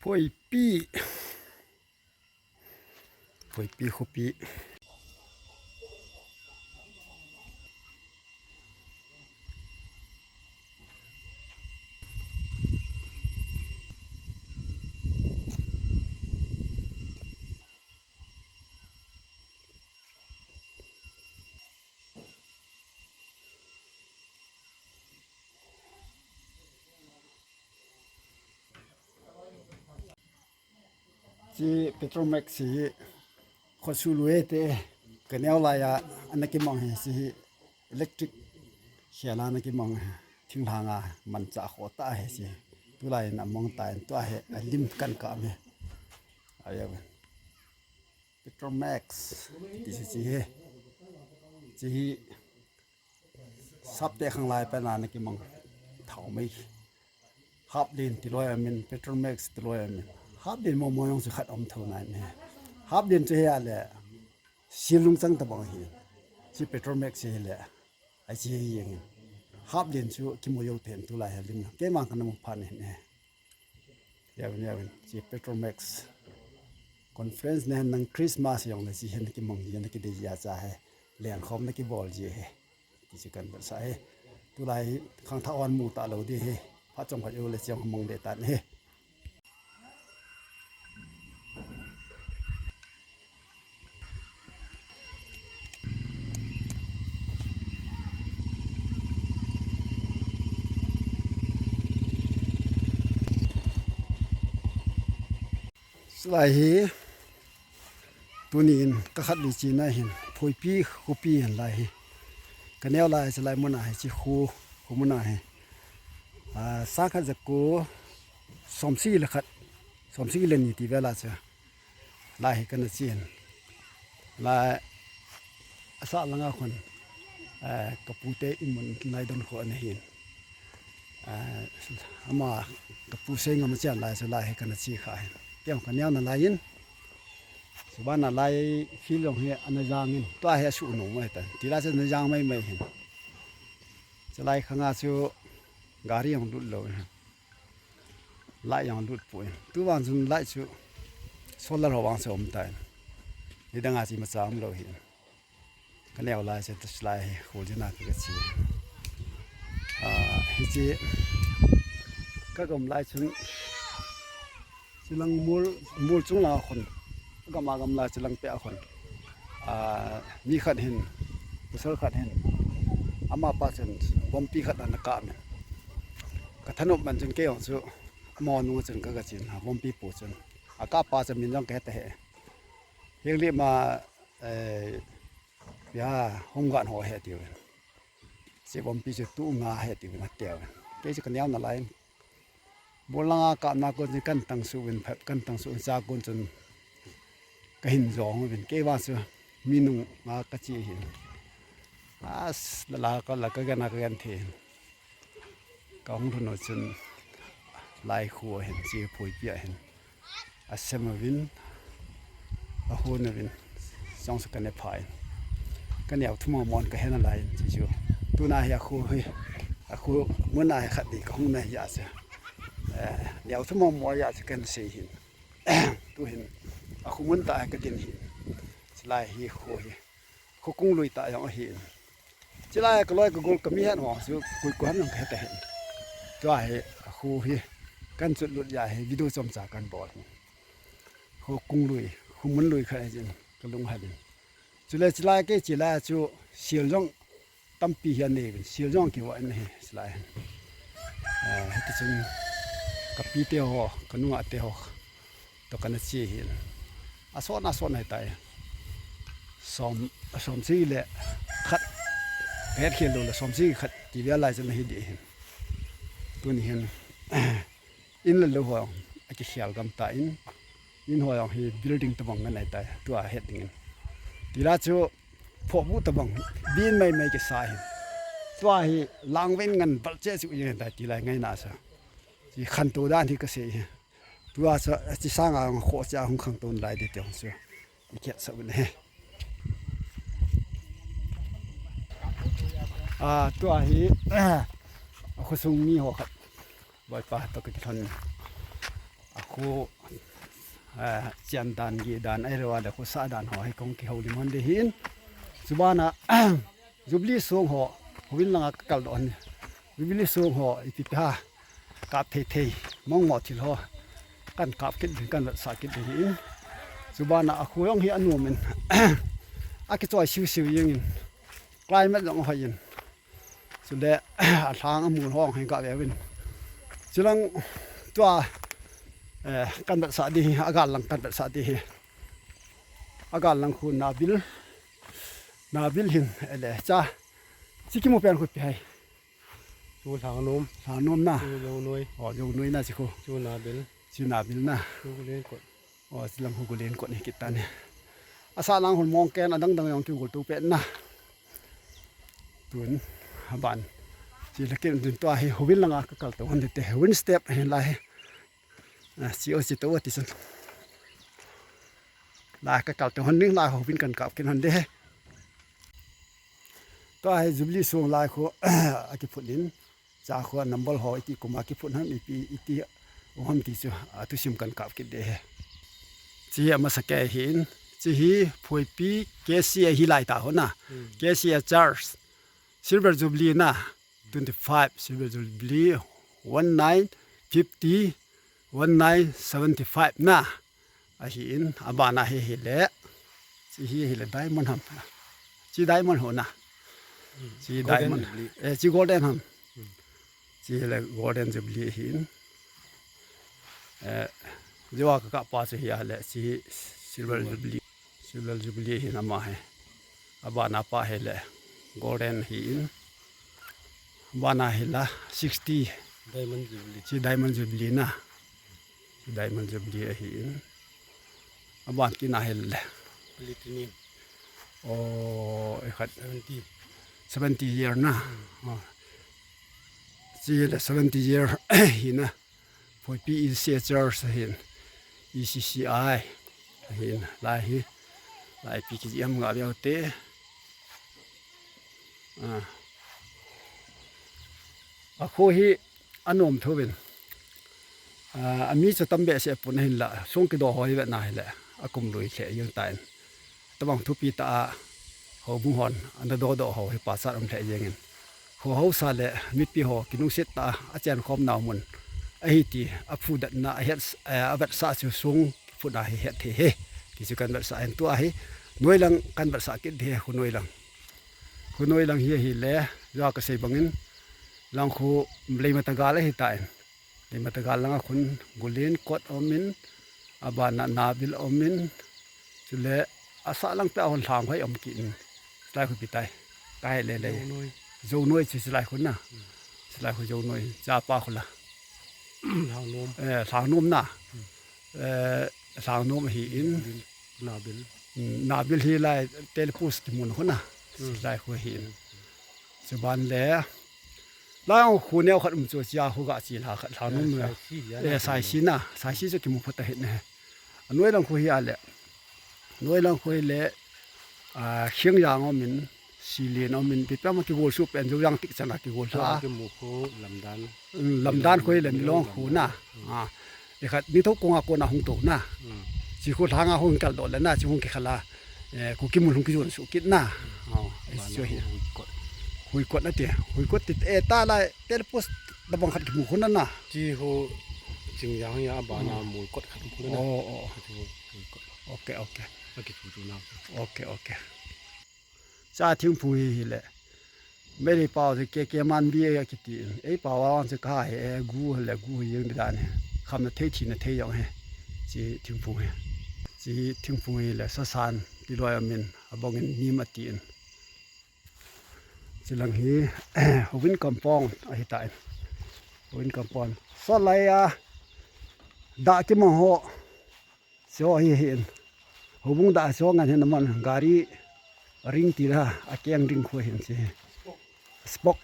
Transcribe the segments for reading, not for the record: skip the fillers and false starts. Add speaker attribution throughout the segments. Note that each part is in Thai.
Speaker 1: พอยปี้คุปีจีเปโตรแม็กซีขอสูลุเอเตกันแนวลายอันนั้นกิมองเฮสิอิเล็กทริกเขียนอันนั้นกิมองทิ้งทางมันจะโคตรเฮสิตัวลายน่ะมองตายตัวเฮลิมกันกะเมอะไรวะเปโตรแม็กซ์ดิจีซับเตะข้างลายไปนานกิมองเท่าไม่ฮับดินที่ร้อยมิลเปโตรแม็กซ์ที่ร้อยมิลฮับดินมองสิขัดอมเท่านั้นเนี่ยฮับดินจะเฮียแหละสิลุงสังตะบังเฮียสิเปโตรแม็กซ์เฮียแหละไอ้เฮียยังฮับดินชูกิโมโยเทนตุลายลิมเกมังกันมุพันเนี่ยยาวสิเปโตรแม็กซ์คอนเฟรนซ์เนี่ยนังคริสต์มาสยองเลยสิเห็นกิมองเฮียนักเดียจ้าเฮเลี้ยงคอมนักบอลจีเฮที่สิกันแบบใส่ตุลายข้างท่าอ่อนมูตาเราดีเฮพระจงพระโยเลยเสียงมองเดตันเฮสลายเฮตัวนี้ตะขัดลิจีน่าเห็นพอยปีคูปีเห็นลายกันแนวลายสลายมันหายจีคูมันหายสร้างขัดจะกูสมศรีละขัดสมศรีเล่นอยู่ที่เวลาจะลายกันเสียนลายสาวลังคนกับปูเตอิมันนายดนคนเห็นมากับปูเซงมันจะลายสลายกันสีขายเกี่ยวกันแนวนั้นลายยินสุบ้านนั้นลายขี้ลงเฮียอันนั้นยางยินตัวเฮียสูงหนุ่มไม่แต่ทีละจะนั้นยางไม่เห็นจะลายข้างหน้าสูการียังดุดเลยลายยังดุดป่วยตัววันสุดลายสูโซลาร์วางสมตายนี่ดังอาจีมาสามเราเห็นกันแนวลายจะลายโคจรน่าเกลียดสิฮิจิก็กำลายชุนสิลังมูลจุงลาคนก็มากำลายสิลังเปียคนมีขัดเห็นกุศลขัดเห็นอามาปัจจันบอมปีขัดอันกาเมกระทนุมันจึงเกี่ยวสุมอนูจึงก็กระจินบอมปีปูจึงอากาปัจจันมินต้องแก่แต่เรียกมายาห้องกันหัวเหตุอยู่สิบอมปีจะตู้งาเหตุอยู่นัดเดียวเกี่ยจะกันยาวนั่นไรโบราณกาลนักคนจะกันตั้งสุวินเพ็บกันตั้งสุวินจากคนจนก็เห็นจองเป็นเกี่ยวว่าสิมีนุ่งมากระจีเห็นลาก็ละก็กันนักกันเทนกองถนนจนลายขัวเห็นจีผุยเปียเห็นอาเซมวินอาหูนวินสองสกันในภายกันเหนียวทุ่มมอนก็เห็นอะไรจีจูตัวนายอยากคู่เฮ้ยคู่เมื่อนายขัดดีก็ห้องนายอยากจะเดี๋ยวทุ่มมอนอยากจะกันเสียหินตัวเห็นคู่มันตายก็ดินหินลายฮีคู่คู่กุ้งลุยตายอย่างหินจะลายก็ลอยก็กลก็มีเห็นหัวสุกุยกวนยังแค่แต่เห็นตัวไอ้คู่ฮีกันสุดหลุดใหญ่วิดีโอจอมจากกันบอดคู่กุ้งลุยคู่มันลุยใครจริงก็ลงหันจะลายก็จะลายจูเสียงตั้มปีเฮียนี่เป็นเสียงกี่วันนี่จะลายที่จริงกับปีเตียวกันนุ่งเตียวตัวกันเสียหินอาสอนให้ตายสมซีเลยขัดเพชรเขียนดูเลยสมซีขัดที่เวลาจะไม่ดีเห็นตัวนี้เห็นอินเลยหัวไอ้ที่เขียวกำตาอินหัวอย่างที่บิลดิ้งตะบังกันไหนตายตัวเห็ดอย่างนี้ทีละจู่พวกผู้ตะบังบินไม่ก็สายตัวที่ล้างเว้นกันบัลเจสุอย่างนี้ตายทีละไงน่าซะที่ขันตัวด้านที่ก็เสียตัวที่สร้างอะไรโคตรจะหุ่นขังตัวไหลเดียวสิอีกแค่สักวันนี้ตัวที่เขาส่งมีหัวครับบอยป่าตะกี้ทัน khu chian dan gi dan ai rewa le khu sa dan ho hai kong ki ho limon de hin subana jubli song ho huin langa kal don jubli song ho ipipa kap the mong mo thil ho kan kap kit kan sa kit de hin subana a khuyong hi anu men a ki choi siu yin climate long ha yin su le a thang amun hong hai ka ve win chilang tua kan bat sa di agal lang kan bat sa di agal lang khu nabil hin ele cha chikimu pen khu pi hai
Speaker 2: chu thang nom
Speaker 1: na
Speaker 2: chu
Speaker 1: yo noi na chi khu
Speaker 2: chu nabil
Speaker 1: na
Speaker 2: chu len ko
Speaker 1: chilang hu gulen ko ni kitan asa lang hon mong ken adang dang yong tu gul tu pe na tun haban chi lakin dun to hi huwin langa ka kal to hon te win step hen lai chi o chi to ti san la ka kal to hon ning la huwin kan kap ken hon de to ai jubli song lai kho aki phulin cha kho number ho iti kuma ki phun ham iti hom ti chu atu sim kan kap ki de chi ama sake hin chi hi phoi pi kesia hi lai ta ho na kesia charge silver jubilee na 25 silver jubilee 1950 1975 na a hin abana he le chi hi le diamond ham chi diamond ho na chi diamond chi golden ham chi le golden jubilee hin jiwa ka pa chi ya le chi silver jubilee hin ama he abana pa he le golden hin bana hela 60 diamond jubilee na diamond jubilee hin aban ki na hel
Speaker 2: platinum
Speaker 1: e khat 70 year na chi le 70 year hina for pi church hin ECCI hin lai pi ki am nga bia te a kho hi anom thobin ami cha tambe se pun hin la song ki do hoi ve na hele akum lui khe yung tain tabang thupi ta ho bu hon anda do ho hi pa sa ram the yengin ho sa le mit pi ho kinung set ta achen khom naw mun a hi ti a phu dat na het a vat sa chu sung phu na hi het he ki chu kan vat sa en tu a hi noi lang kan vat sa ki de hu noi lang hi le ya ka sei bangin lang khu mlei matagal hi tain le matagal lang khun gulen kot omin abana nabil omin chule asa lang pe hon thang phai om kin lai khu pitai kai le zo noi chi lai khun na lai khu zo noi cha pa khula thang nom na thang nom hi in nabil hi lai telepos ki mun khuna lai khu hi chuban le lao khu neo khat chu chia hu ga chi la khat thang nom na sai si chu ki mu phata he ne anoi lang khu hi ale noi lang khu le khiang yang omin silien omin pi pa ma ki gol su pen jo yang tik chana ki gol ha
Speaker 2: ki mu khu
Speaker 1: lamdan khoi le long khu na e khat ni tho konga ko na hung to na chi khu thanga hung kal do le na chi hung ki khala ku ki mun hung ki jon su kit na jo hi hui kot na te hui kot ti e ta la telepos da bang khat ki mu khu na na
Speaker 2: chi ho jing yang ya ba na mu kot khat khu na
Speaker 1: okay
Speaker 2: ki chu na
Speaker 1: okay cha thing phu hi le me ri pao se ke man bi ya ki ti e pao wa se ka he gu le gu yeng da ne kham na thei thi na thei yong he chi thing phu hi le sa san ti loi amin abong in ni ma ti in chilang hi win kampong a hi tai win kampong so lai da ki mo ho so hi hin hobung da so ngan hen man gari ring ti ra a keng ring kho hen chi spok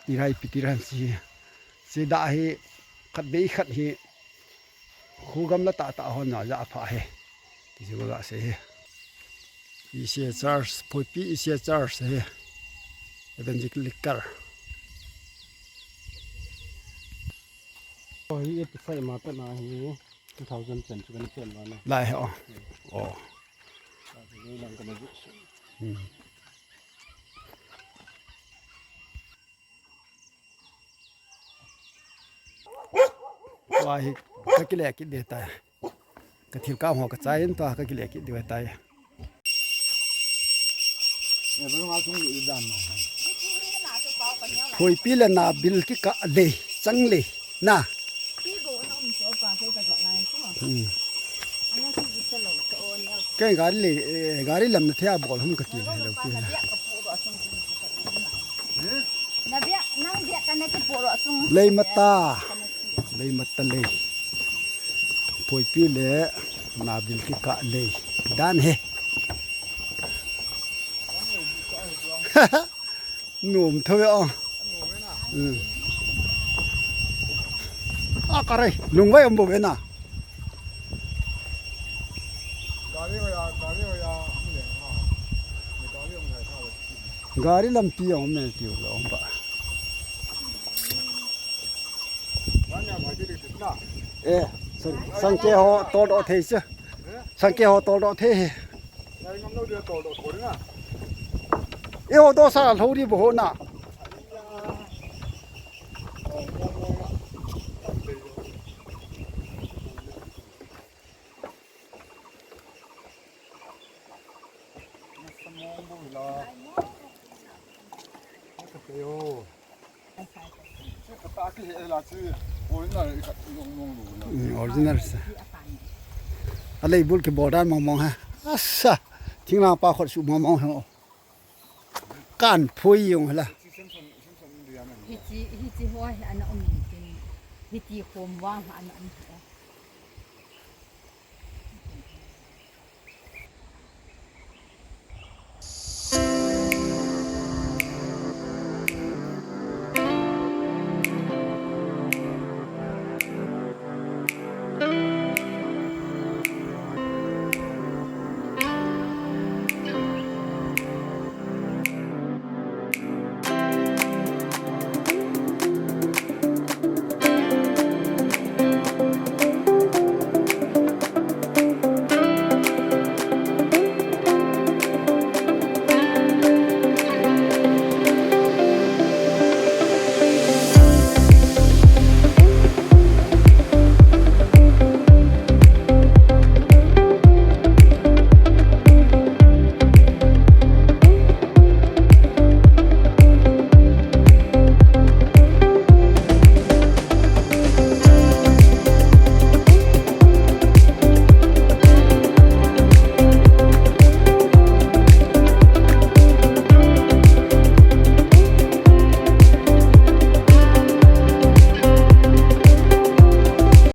Speaker 1: ti rai pi ti ran chi da hi khat be khat hi khu gam la ta hon na ja pha he ti ju ga se i se charge phoi pi i se charge he evangelical
Speaker 2: Oh, he ate the same matter now. He 2000 cents to get it one.
Speaker 1: หลายอ๋ออ๋อ
Speaker 2: I'm gonna do so.
Speaker 1: ว่าฮิกะกิเลกิเดตายกะทิลก้าวหัวกระจายตัวกะกิเลกิเดตายคุยปีละนาบิลกิกะเลจังเลนะแกงกาลิลำเทียบอลหุ่มกะกิเลเราปีละเลยมาตาเลยมาตะเลยคุยปีละนาบิลกิกะเลด้านเฮหนุ่มเท่าไหร่กะไรลุงไว้อมบ่เวน่ะกาลิลำปีอมแม่ติวแล้วบ่สังเกตho to do the seสังเกตho to do the ê ô tô sao thâu đi bộ nè original alai bul ke bodan mong ha asa thingla pa khot su mong haกันพุยอยู่ล่ะ
Speaker 3: ฮิจิฮอยอันนั้นฮิจิโคมว่างอันนั้น